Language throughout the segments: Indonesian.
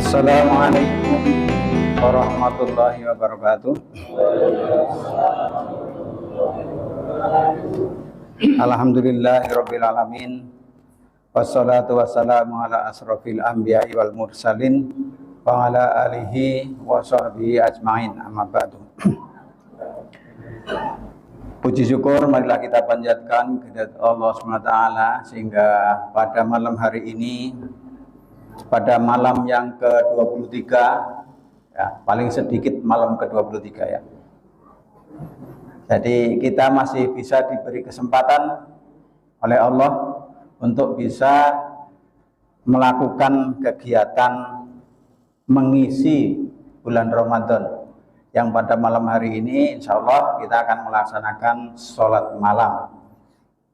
Assalamualaikum warahmatullahi wabarakatuh. Alhamdulillahirabbil alamin. Wassalatu wassalamu ala asrofil anbiya'i wal mursalin wa ala alihi wa sahbihi ajmain, amma ba'du. Puji syukur marilah kita panjatkan kehadirat Allah SWT sehingga pada malam hari ini, pada malam yang ke-23, ya, paling sedikit malam ke-23 ya. Jadi kita masih bisa diberi kesempatan oleh Allah untuk bisa melakukan kegiatan mengisi bulan Ramadan, yang pada malam hari ini insya Allah kita akan melaksanakan sholat malam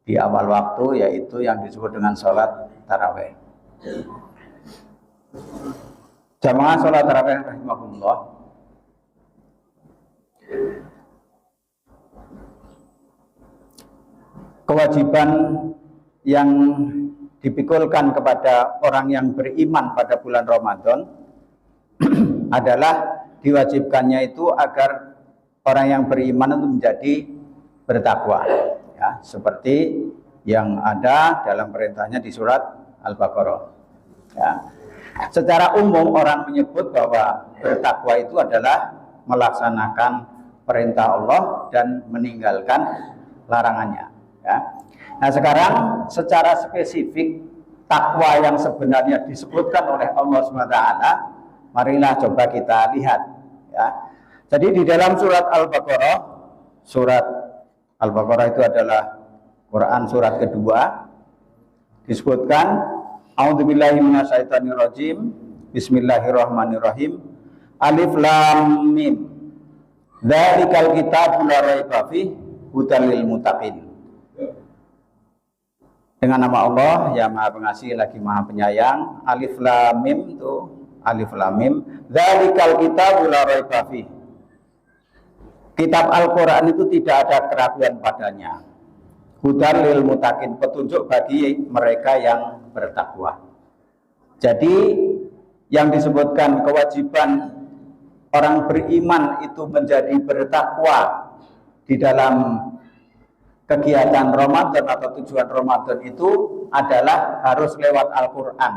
di awal waktu, yaitu yang disebut dengan sholat tarawih. Jamaah sholat tarawih rahimahullah, kewajiban yang dipikulkan kepada orang yang beriman pada bulan Ramadan adalah diwajibkannya itu agar orang yang beriman itu menjadi bertakwa, ya, seperti yang ada dalam perintahnya di surat Al-Baqarah. Ya. Secara umum orang menyebut bahwa bertakwa itu adalah melaksanakan perintah Allah dan meninggalkan larangannya. Ya. Nah sekarang secara spesifik takwa yang sebenarnya disebutkan oleh Allah SWT, marilah coba kita lihat. Ya. Jadi di dalam surat Al-Baqarah itu adalah Quran surat kedua, disebutkan A'udzubillahi minasyaitonirrajim. Bismillahirrahmanirrahim. Alif lam mim. Dzalikal kitabul la raiba fihi hudal lil muttaqin. Dengan nama Allah yang Maha Pengasih lagi Maha Penyayang. Alif lam mim itu Alif lam mim. Dzalikal kitabul la raiba fihi. Kitab Al-Qur'an itu tidak ada keraguan padanya. Hudal lil muttaqin, petunjuk bagi mereka yang bertakwa. Jadi yang disebutkan kewajiban orang beriman itu menjadi bertakwa di dalam kegiatan Ramadan atau tujuan Ramadan itu adalah harus lewat Al-Quran.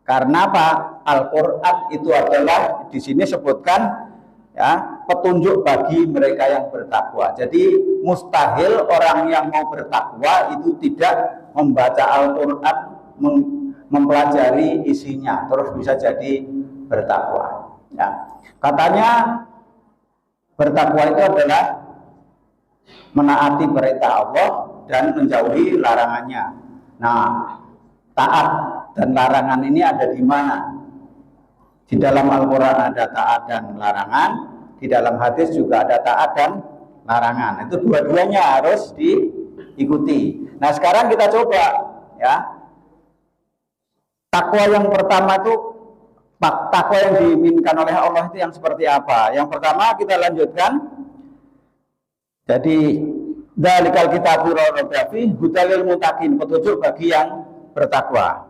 Karena apa? Al-Quran itu adalah di sini sebutkan, ya, petunjuk bagi mereka yang bertakwa. Jadi mustahil orang yang mau bertakwa itu tidak membaca Al-Quran, mempelajari isinya, terus bisa jadi bertakwa. Ya. Katanya bertakwa itu adalah menaati perintah Allah dan menjauhi larangannya. Nah, taat dan larangan ini ada di mana? Di dalam Al-Quran ada taat dan larangan, di dalam hadis juga ada taat dan larangan. Itu dua-duanya harus diikuti. Nah sekarang kita coba, ya, takwa yang pertama itu, takwa yang diinginkan oleh Allah itu yang seperti apa? Yang pertama kita lanjutkan. Jadi dzalikal kitabul la raiba fihi hudal lil muttaqin, petunjuk bagi yang bertakwa.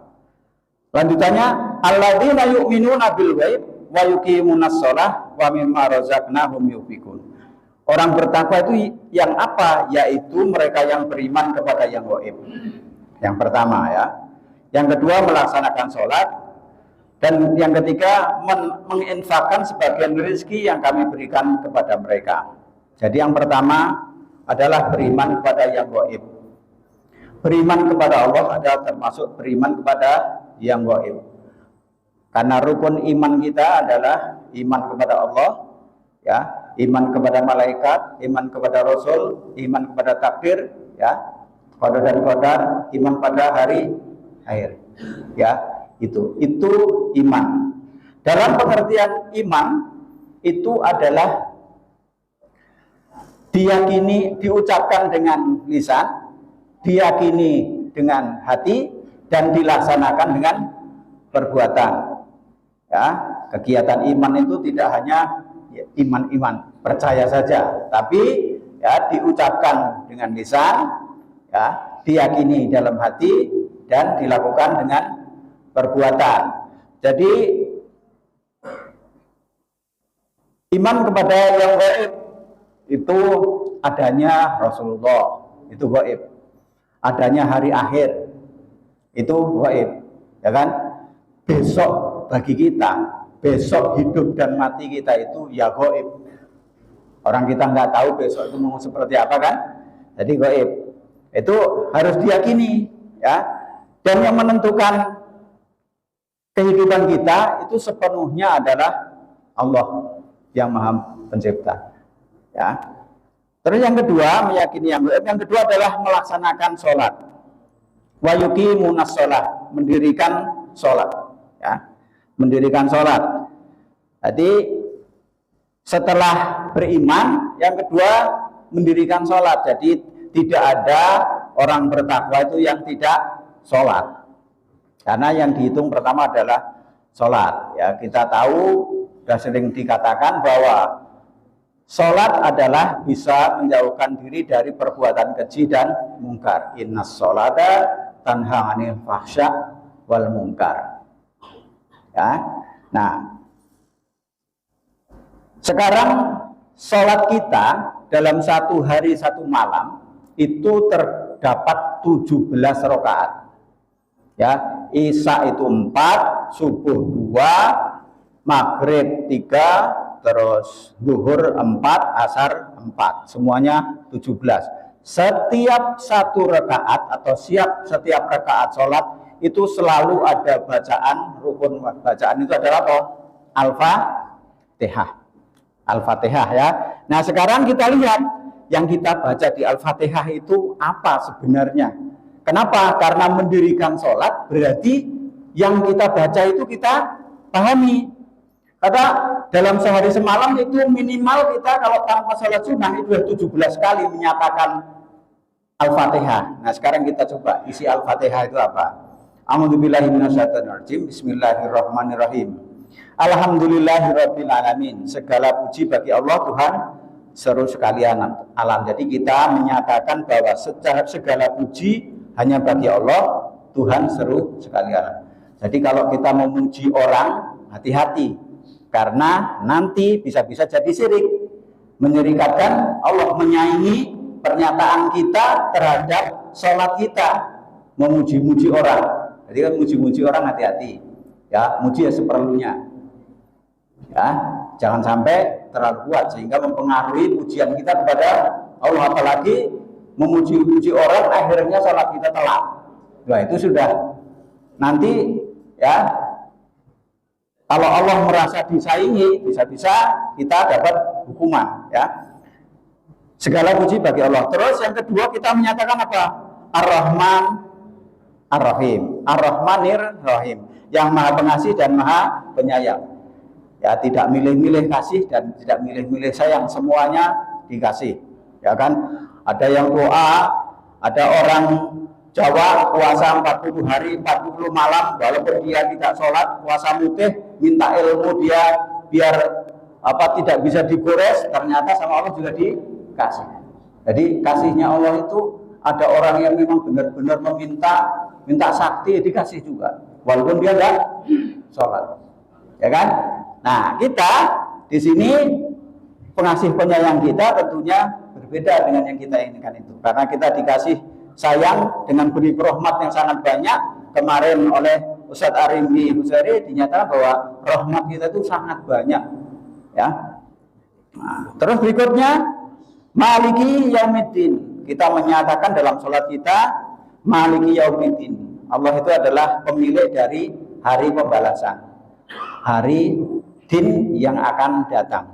Lanjutannya, alladzina yu'minuna bil ghaib wa yuqimunas shalah wa mimma razaqnahum yunfiqun. Orang bertakwa itu yang apa? Yaitu mereka yang beriman kepada yang gaib. Yang pertama, ya. Yang kedua melaksanakan sholat, dan yang ketiga menginfakkan sebagian rezeki yang kami berikan kepada mereka. Jadi yang pertama adalah beriman kepada yang gaib. Beriman kepada Allah adalah termasuk beriman kepada yang gaib. Karena rukun iman kita adalah iman kepada Allah, ya, iman kepada malaikat, iman kepada Rasul, iman kepada takdir, ya, qada dan qadar, iman pada hari akhir, ya, itu iman. Dalam pengertian iman itu adalah diyakini, diucapkan dengan lisan, diyakini dengan hati, dan dilaksanakan dengan perbuatan. Ya, kegiatan iman itu tidak hanya iman percaya saja, tapi ya diucapkan dengan lisan, ya, diyakini dalam hati, dan dilakukan dengan perbuatan. Jadi Iman kepada yang gaib itu adanya Rasulullah, itu gaib. Adanya hari akhir, itu gaib. Ya kan? Besok bagi kita, besok hidup dan mati kita itu ya gaib. Orang kita nggak tahu besok itu mau seperti apa kan? Jadi gaib. Itu harus diyakini, ya. Dan yang menentukan kehidupan kita itu sepenuhnya adalah Allah yang Maha Pencipta. Ya. Terus yang kedua, meyakini yang gaib. Yang kedua adalah melaksanakan sholat. Wa yuqimunas sholat, mendirikan sholat. Ya. Mendirikan sholat. Jadi setelah beriman, yang kedua mendirikan sholat. Jadi tidak ada orang bertakwa itu yang tidak sholat. Karena yang dihitung pertama adalah sholat. Ya, kita tahu sudah sering dikatakan bahwa sholat adalah bisa menjauhkan diri dari perbuatan keji dan mungkar. Innas sholata tanha 'anil fahsya wal mungkar. Ya. Nah, sekarang sholat kita dalam satu hari satu malam itu terdapat 17 rakaat. Ya, Isya itu 4, subuh 2, maghrib 3, terus zuhur 4, asar 4. Semuanya 17. Setiap satu rakaat atau setiap rakaat sholat itu selalu ada bacaan, rukun bacaan itu adalah apa? Al-Fatihah. Al-Fatihah ya. Nah sekarang kita lihat yang kita baca di Al-Fatihah itu apa sebenarnya. Kenapa? Karena mendirikan sholat berarti yang kita baca itu kita pahami. Karena dalam sehari semalam itu minimal kita kalau tanpa sholat sunnah itu 17 kali menyatakan Al-Fatihah. Nah sekarang kita coba isi Al-Fatihah itu apa. A'udzubillahi minasyaitonirrajim. Bismillahirrahmanirrahim. Alhamdulillahirabbil alamin. Segala puji bagi Allah Tuhan seluruh sekalian alam. Jadi kita menyatakan bahwa segala puji hanya bagi Allah Tuhan seluruh sekalian. Jadi kalau kita memuji orang, hati-hati karena nanti bisa-bisa jadi syirik. Menyerikatkan Allah, menyaingi pernyataan kita terhadap sholat kita, memuji-muji orang. Jadi kan muji-muji orang hati-hati. Ya, muji ya seperlunya. Ya, jangan sampai terlalu kuat sehingga mempengaruhi pujian kita kepada Allah, apalagi memuji-muji orang akhirnya sholat kita telat. Nah itu sudah nanti ya kalau Allah merasa disaingi bisa-bisa kita dapat hukuman ya. Segala puji bagi Allah. Terus yang kedua kita menyatakan apa? Ar-Rahman Ar-Rahim. Ar-Rahmanir Rahim, yang Maha Pengasih dan Maha Penyayang. Ya, tidak milih-milih kasih dan tidak milih-milih sayang, semuanya dikasih. Ya kan? Ada yang doa, ada orang Jawa puasa 40 hari 40 malam walaupun dia tidak sholat, puasa mutih, minta ilmu dia biar tidak bisa digores, ternyata sama Allah juga dikasih. Jadi kasihnya Allah itu ada orang yang memang benar-benar minta sakti, dikasih juga walaupun dia enggak sholat. Ya kan? Nah, kita di sini pengasih penyayang kita tentunya berbeda dengan yang kita inginkan itu. Karena kita dikasih sayang dengan beri rahmat yang sangat banyak. Kemarin oleh Ustadz Arimbi Husari dinyatakan bahwa rahmat kita itu sangat banyak. Ya. Nah, terus berikutnya Maliki Yaumiddin. Kita menyatakan dalam sholat kita Maliki Yaumiddin. Allah itu adalah pemilik dari hari pembalasan. Hari din yang akan datang.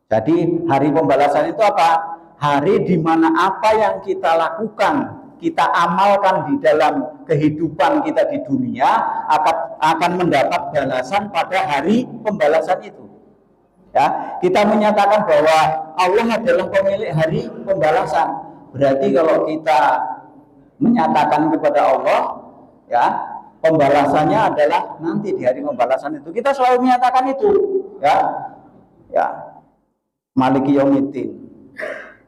Jadi hari pembalasan itu apa? Hari di mana apa yang kita lakukan, kita amalkan di dalam kehidupan kita di dunia akan mendapat balasan pada hari pembalasan itu. Ya, kita menyatakan bahwa Allah adalah pemilik hari pembalasan. Berarti kalau kita menyatakan kepada Allah, ya, pembalasannya adalah nanti di hari pembalasan itu. Kita selalu menyatakan itu, ya. Ya. Maliki Yaumiddin.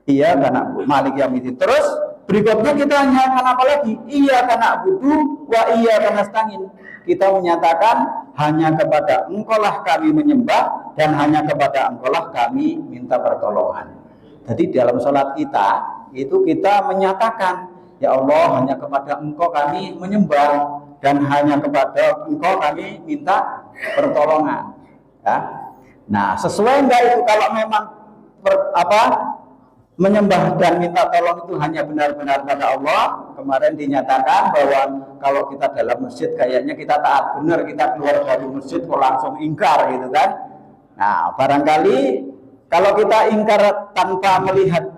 Iya karena Maliki Yaumiddin. Terus berikutnya kita menyatakan apa lagi? Iya karena budu wa iya karena nasta'in. Kita menyatakan hanya kepada Engkaulah kami menyembah dan hanya kepada Engkau lah kami minta pertolongan. Jadi dalam sholat kita itu kita menyatakan, ya Allah, hanya kepada Engkau kami menyembah dan hanya kepada Engkau kami minta pertolongan. Ya. Nah, sesuai enggak itu kalau memang menyembah dan minta tolong itu hanya benar-benar pada Allah? Kemarin dinyatakan bahwa kalau kita dalam masjid kayaknya kita taat benar, kita keluar dari masjid kok langsung ingkar gitu kan. Nah, barangkali kalau kita ingkar tanpa melihat,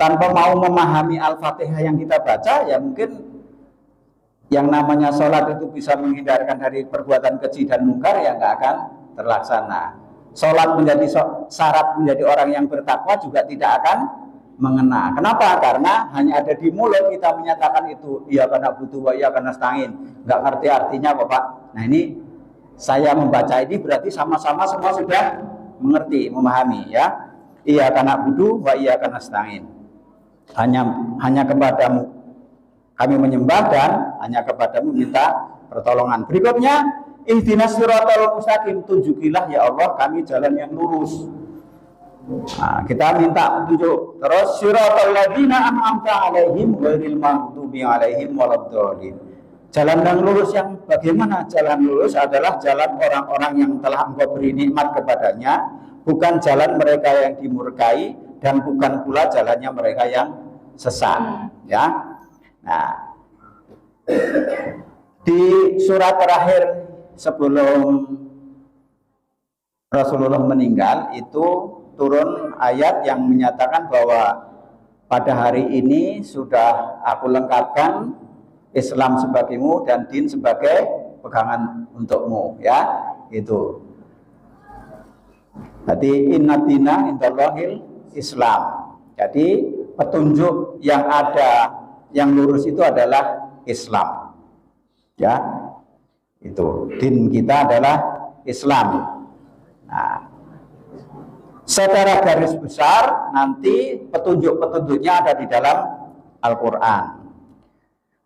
tanpa mau memahami Al-Fatihah yang kita baca, ya mungkin yang namanya sholat itu bisa menghindarkan dari perbuatan keji dan mungkar, ya nggak akan terlaksana. Sholat menjadi syarat menjadi orang yang bertakwa juga tidak akan mengena. Kenapa? Karena hanya ada di mulut kita menyatakan itu, iya karena butuh, iya karena nasta'in. Nggak ngerti artinya Bapak. Nah ini saya membaca ini berarti sama-sama semua sudah mengerti, memahami ya. Iya karena butuh, iya karena nasta'in. Hanya kepadamu kami menyembah dan hanya kepadamu minta pertolongan. Berikutnya, ihdinas siratal mustaqim, tunjukilah ya Allah kami jalan yang lurus. Nah, kita minta petunjuk. Terus siratal ladzina an'amta 'alaihim ghairil maghdubi 'alaihim waladdallin. Jalan yang lurus yang bagaimana? Jalan lurus adalah jalan orang-orang yang telah Engkau beri nikmat kepadanya, bukan jalan mereka yang dimurkai dan bukan pula jalannya mereka yang sesat, ya. Nah, di surat terakhir sebelum Rasulullah meninggal itu turun ayat yang menyatakan bahwa pada hari ini sudah aku lengkapkan Islam sebagimu dan din sebagai pegangan untukmu, ya. Itu. Jadi inna dina indallahil Islam. Jadi petunjuk yang ada yang lurus itu adalah Islam, ya. Itu din kita adalah Islam. Nah, secara garis besar nanti petunjuk-petunjuknya ada di dalam Al-Quran.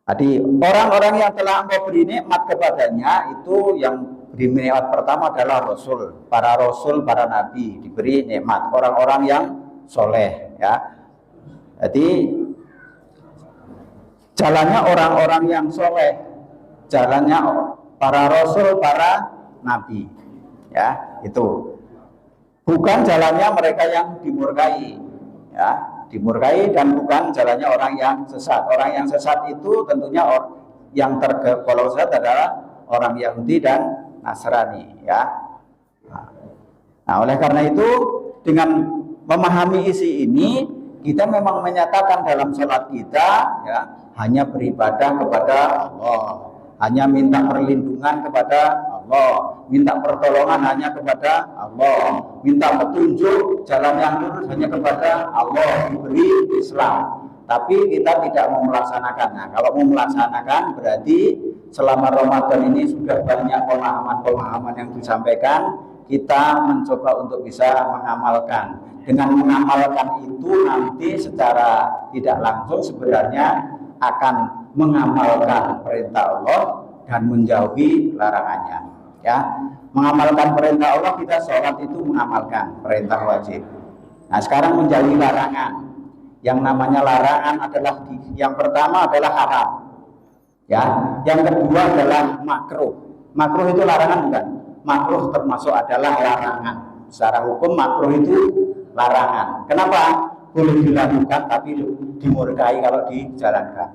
Jadi orang-orang yang telah Engkau beri nikmat kepadanya itu yang beri nikmat pertama adalah Rasul, para nabi diberi nikmat, orang-orang yang soleh, ya. Jadi jalannya orang-orang yang soleh, jalannya para Rasul, para nabi, ya, itu bukan jalannya mereka yang dimurkai, ya, dimurkai dan bukan jalannya orang yang sesat. Orang yang sesat itu tentunya yang tergolong sesat adalah orang Yahudi dan Nasrani, ya. Nah, oleh karena itu dengan memahami isi ini kita memang menyatakan dalam sholat kita, ya, hanya beribadah kepada Allah, hanya minta perlindungan kepada Allah, minta pertolongan hanya kepada Allah, minta petunjuk jalan yang lurus hanya kepada Allah, diberi Islam. Tapi kita tidak mau melaksanakannya. Kalau mau melaksanakan berarti selama Ramadan ini sudah banyak pemahaman-pemahaman yang disampaikan, kita mencoba untuk bisa mengamalkan. Dengan mengamalkan itu nanti secara tidak langsung sebenarnya akan mengamalkan perintah Allah dan menjauhi larangannya, ya. Mengamalkan perintah Allah, kita sholat itu mengamalkan perintah wajib. Nah, sekarang menjauhi larangan. Yang namanya larangan adalah yang pertama adalah haram, ya. Yang kedua adalah makruh. Makruh itu larangan bukan? Makruh termasuk adalah larangan. Secara hukum makruh itu larangan. Kenapa? Boleh dilakukan tapi dimurkai kalau dijalankan,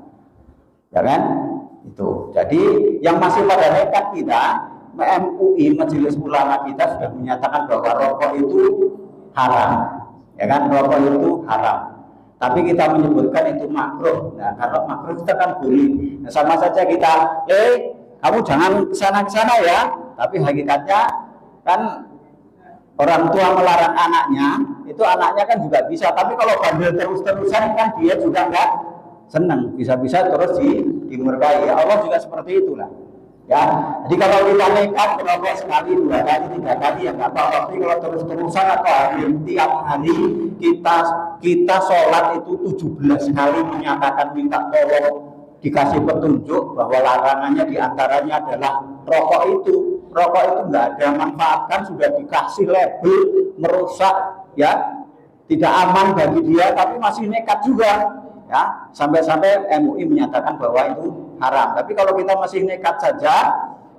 ya kan? Itu. Jadi yang masih pada nekat kita, MUI Majelis Ulama kita sudah menyatakan bahwa rokok itu haram, ya kan? Rokok itu haram. Tapi kita menyebutkan itu makruh. Nah, kalau makruh kita kan boleh. Nah, sama saja kita, kamu jangan kesana ya. Tapi hakikatnya kan orang tua melarang anaknya, itu anaknya kan juga bisa. Tapi kalau bandel terus-terusan kan dia juga nggak senang. Bisa-bisa terus dimurkai. Ya, Allah juga seperti itulah. Ya, jadi kalau kita nekat merokok sekali, 2 kali, 3 kali ya nggak apa-apa. Tapi kalau terus-terusan atau tiap hari kita sholat itu 17 kali menyatakan minta tolong, dikasih petunjuk bahwa larangannya diantaranya adalah rokok itu. rokok itu nggak ada manfaat, kan sudah dikasih label merusak, ya, tidak aman bagi dia, tapi masih nekat juga, ya, sampai-sampai MUI menyatakan bahwa itu haram. Tapi kalau kita masih nekat saja,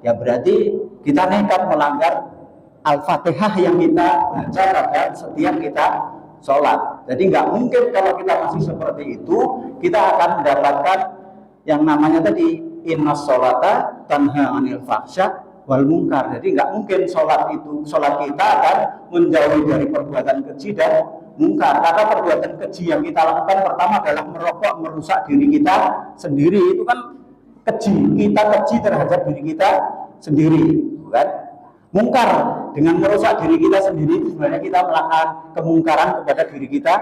ya berarti kita nekat melanggar Al-Fatihah yang kita baca pada setiap kita sholat. Jadi nggak mungkin kalau kita masih seperti itu, kita akan mendapatkan yang namanya tadi innas sholata tanha anil fahsya wal munkar. Jadi nggak mungkin sholat kita akan menjauhi dari perbuatan keji dan munkar. Karena perbuatan keji yang kita lakukan pertama adalah merokok, merusak diri kita sendiri. Itu kan keji, kita keji terhadap diri kita sendiri, bukan? Mungkar dengan merusak diri kita sendiri, sebenarnya kita melakukan kemungkaran kepada diri kita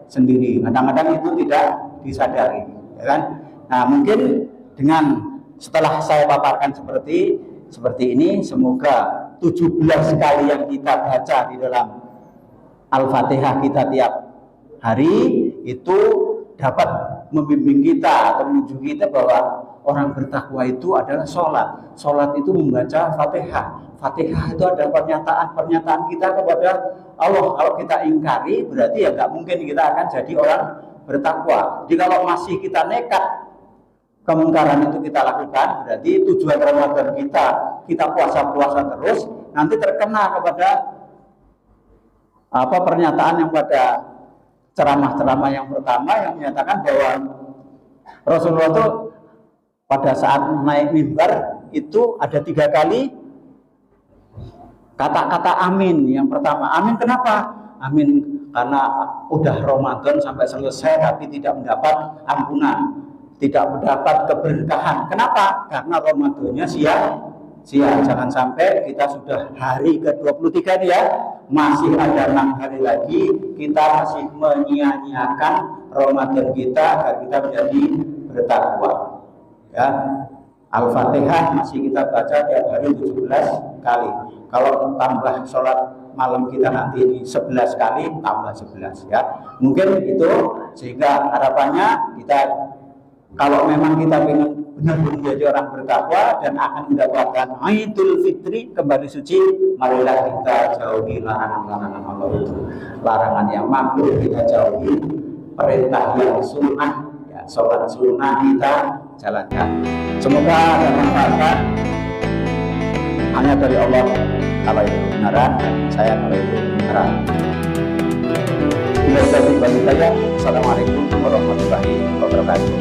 sendiri. Kadang-kadang itu tidak disadari, ya kan? Nah, mungkin dengan setelah saya paparkan seperti ini, semoga 17 kali yang kita baca di dalam Al-Fatihah kita tiap hari itu dapat membimbing kita atau menunjuk kita bahwa orang bertakwa itu adalah sholat. Sholat itu membaca Fatihah. Fatihah itu ada pernyataan kita kepada Allah. Kalau kita ingkari, berarti ya nggak mungkin kita akan jadi orang bertakwa. Jadi kalau masih kita nekat kemungkaran itu kita lakukan, berarti tujuan Ramadan kita puasa terus, nanti terkena kepada pernyataan yang pada ceramah-ceramah yang pertama yang menyatakan bahwa Rasulullah itu pada saat naik mimbar itu ada 3 kali kata-kata amin. Yang pertama, amin kenapa? Amin karena udah Ramadan sampai selesai tapi tidak mendapat ampunan, tidak mendapat keberkahan. Kenapa? Karena Ramadannya sia-sia. Jangan sampai kita sudah hari ke-23 nih ya, masih ada 6 hari lagi kita masih menyia-nyiakan Ramadan kita agar kita menjadi bertakwa. Ya, Al-Fatihah masih kita baca tiap hari 17 kali. Kalau tambah sholat malam kita nanti ini 11 kali, tambah 11 ya. Mungkin itu, sehingga harapannya kita, kalau memang kita ingin benar-benar menjadi orang bertakwa dan akan mendapatkan Idul Fitri, kembali suci, marilah kita jauhi larangan-larangan Allah itu. Larangan yang makruh kita jauhi, perintah yang sunnah, ya, sholat sunnah kita jalankan. Semoga ada manfaatnya. Hanya dari Allah kalau itu kebenaran, dan saya kalau itu kebenaran. Bila saya bagi saya, Assalamualaikum warahmatullahi wabarakatuh.